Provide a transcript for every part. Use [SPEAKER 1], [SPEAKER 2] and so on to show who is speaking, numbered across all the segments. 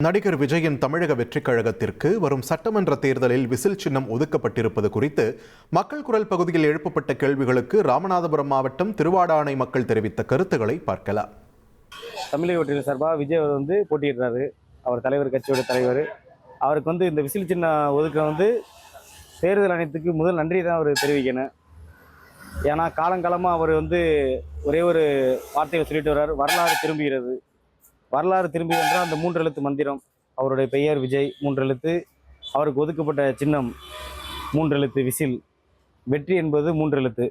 [SPEAKER 1] நடிகர் விஜயின் தமிழக வெற்றிக் கழகத்திற்கு வரும் சட்டமன்ற தேர்தலில் விசில் சின்னம் ஒதுக்கப்பட்டிருப்பது குறித்து மக்கள் குரல் பகுதியில் எழுப்பப்பட்ட கேள்விகளுக்கு ராமநாதபுரம் மாவட்டம் திருவாடானை மக்கள் தெரிவித்த கருத்துக்களை பார்க்கலாம்.
[SPEAKER 2] தமிழக வெற்றிகள் சார்பாக விஜய் அவர் போட்டியிடுறாரு. அவர் தலைவர், கட்சியோட தலைவர். அவருக்கு இந்த விசில் சின்ன ஒதுக்க தேர்தல் ஆணையத்துக்கு முதல் நன்றி தான் அவர் தெரிவிக்கணும். ஏன்னா காலங்காலமாக அவர் ஒரே ஒரு வார்த்தையை சொல்லிட்டு வர்றாரு, வரலாறு திரும்புகிறது. வரலாறு திரும்பி என்றால் அந்த 3 எழுத்து மந்திரம். அவருடைய பெயர் விஜய் 3 எழுத்து, அவருக்கு ஒதுக்கப்பட்ட சின்னம் 3 எழுத்து விசில், வெற்றி என்பது 3 எழுத்து.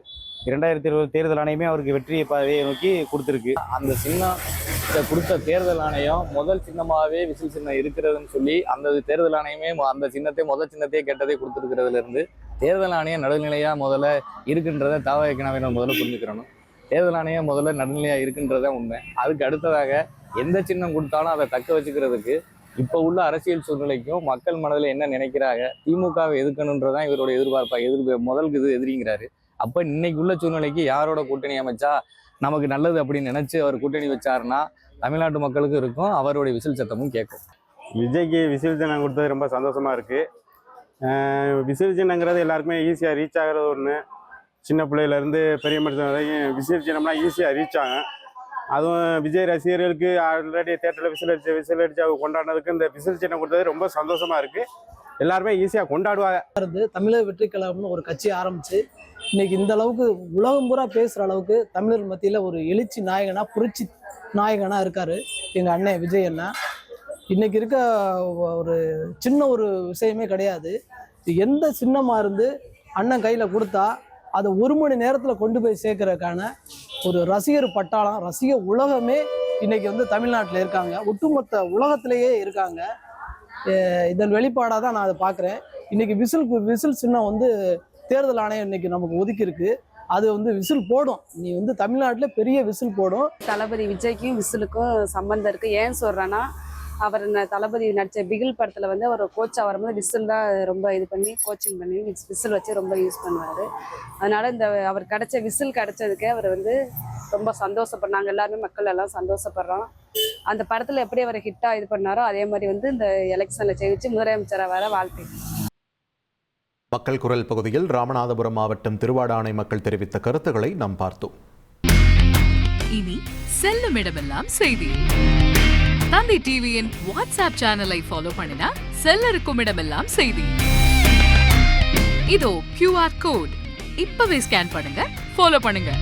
[SPEAKER 2] 2020 தேர்தல் ஆணையமே அவருக்கு வெற்றியை பாதையை நோக்கி கொடுத்துருக்கு.
[SPEAKER 3] அந்த சின்னம் கொடுத்த தேர்தல் ஆணையம் முதல் சின்னமாகவே விசில் சின்னம் இருக்கிறதுன்னு சொல்லி அந்த தேர்தல் ஆணையமே அந்த சின்னத்தை முதல் சின்னத்தையே கேட்டதை கொடுத்துருக்கிறதுல இருந்து தேர்தல் ஆணையம் நடுநிலையாக முதல்ல இருக்குன்றதை தாவகனவினர் முதல்ல புரிஞ்சுக்கிறணும். தேர்தல் ஆணையம் முதல்ல நடுநிலையாக இருக்குன்றதான் உண்மை. அதுக்கு அடுத்ததாக எந்த சின்னம் கொடுத்தாலும் அதை தக்க வச்சுக்கிறதுக்கு இப்போ உள்ள அரசியல் சூழ்நிலைக்கும் மக்கள் மனதில் என்ன நினைக்கிறாங்க, திமுகவை எதிர்க்கணுன்றதான் இவரோட எதிர்பார்ப்பா. முதலுக்கு இது எதிரிங்கிறாரு. அப்போ இன்னைக்கு உள்ள சூழ்நிலைக்கு யாரோட கூட்டணி அமைச்சா நமக்கு நல்லது அப்படின்னு நினைச்சு அவர் கூட்டணி வச்சாருன்னா தமிழ்நாட்டு மக்களுக்கு இருக்கும், அவருடைய விசில் சத்தமும் கேட்கும்.
[SPEAKER 4] விஜய்க்கு விசில் சின்னம் கொடுத்தது ரொம்ப சந்தோஷமா இருக்கு. விசில் சின்னங்கிறது எல்லாருக்குமே ஈஸியாக ரீச் ஆகிறது ஒன்று. சின்ன பிள்ளையிலேருந்து பெரிய மனுஷன் வரைக்கும் விசில் சின்னம்னா ஈஸியாக ரீச் ஆகும். அதுவும் விஜய் ரசிகர்களுக்கு ஆல்ரெடி தேட்டரில் விசில் அடிச்சு அவங்க கொண்டாடினதுக்கு இந்த விசில் சின்னம் கொடுத்தது ரொம்ப சந்தோஷமா இருக்கு. எல்லாருமே ஈஸியாக கொண்டாடுவாங்க.
[SPEAKER 5] தமிழக வெற்றி கழகம்னு ஒரு கட்சி ஆரம்பிச்சு இன்னைக்கு இந்த அளவுக்கு உலகம் பூரா பேசுகிற அளவுக்கு தமிழர் மத்தியில் ஒரு எழுச்சி நாயகனா, புரட்சி நாயகனா இருக்காரு எங்கள் அண்ணன் விஜய் அண்ணா. இன்னைக்கு இருக்க ஒரு சின்ன ஒரு விஷயமே கிடையாது. எந்த சின்னமாக இருந்து அண்ணன் கையில் கொடுத்தா அதை 1 மணி நேரத்தில் கொண்டு போய் சேர்க்கறதுக்கான ஒரு ரசிகர் பட்டாளம், ரசிக உலகமே இன்னைக்கு தமிழ்நாட்டில் இருக்காங்க, ஒட்டுமொத்த உலகத்திலேயே இருக்காங்க. இதன் வெளிப்பாடாக தான் நான் அதை பார்க்குறேன். இன்னைக்கு விசில் சின்னம் தேர்தல் ஆணையம் இன்னைக்கு நமக்கு ஒதுக்கியிருக்கு. அது விசில் போடும். நீ தமிழ்நாட்டில் பெரிய விசில் போடும்.
[SPEAKER 6] தளபதி விஜய்க்கும் விசிலுக்கும் சம்பந்தம் இருக்குது. ஏன் சொல்கிறேன்னா, அவர் தளபதி நடித்த பிகில் படத்தில் அவர் கோச்சாக வரும்போது விசில் தான் ரொம்ப இது பண்ணி கோச்சிங் பண்ணி விசில் வச்சு ரொம்ப யூஸ் பண்ணுவார். அதனால் அவர் விசில் கிடைச்சதுக்கே அவர் ரொம்ப சந்தோஷப்படுறாங்க. எல்லாருமே மக்கள் எல்லாம் சந்தோஷப்படுறோம். அந்த படத்தில் எப்படி அவர் ஹிட்டாக இது பண்ணாரோ அதே மாதிரி இந்த எலெக்ஷனில் ஜெயிச்சு முதலமைச்சராக வர வாழ்க்கை.
[SPEAKER 1] மக்கள் குரல் பகுதியில் ராமநாதபுரம் மாவட்டம் திருவாடானை மக்கள் தெரிவித்த கருத்துக்களை நாம் பார்த்தோம்.
[SPEAKER 7] இனி செல்லும் இடமெல்லாம் செய்தி. தந்தை டிவியின் வாட்ஸ்அப் சேனலை ஃபாலோ பண்ணினா செல்லருக்கும் இடமெல்லாம் செய்தி. இதோ QR கோட் இப்பவே ஸ்கேன் பண்ணுங்க, ஃபாலோ பண்ணுங்க.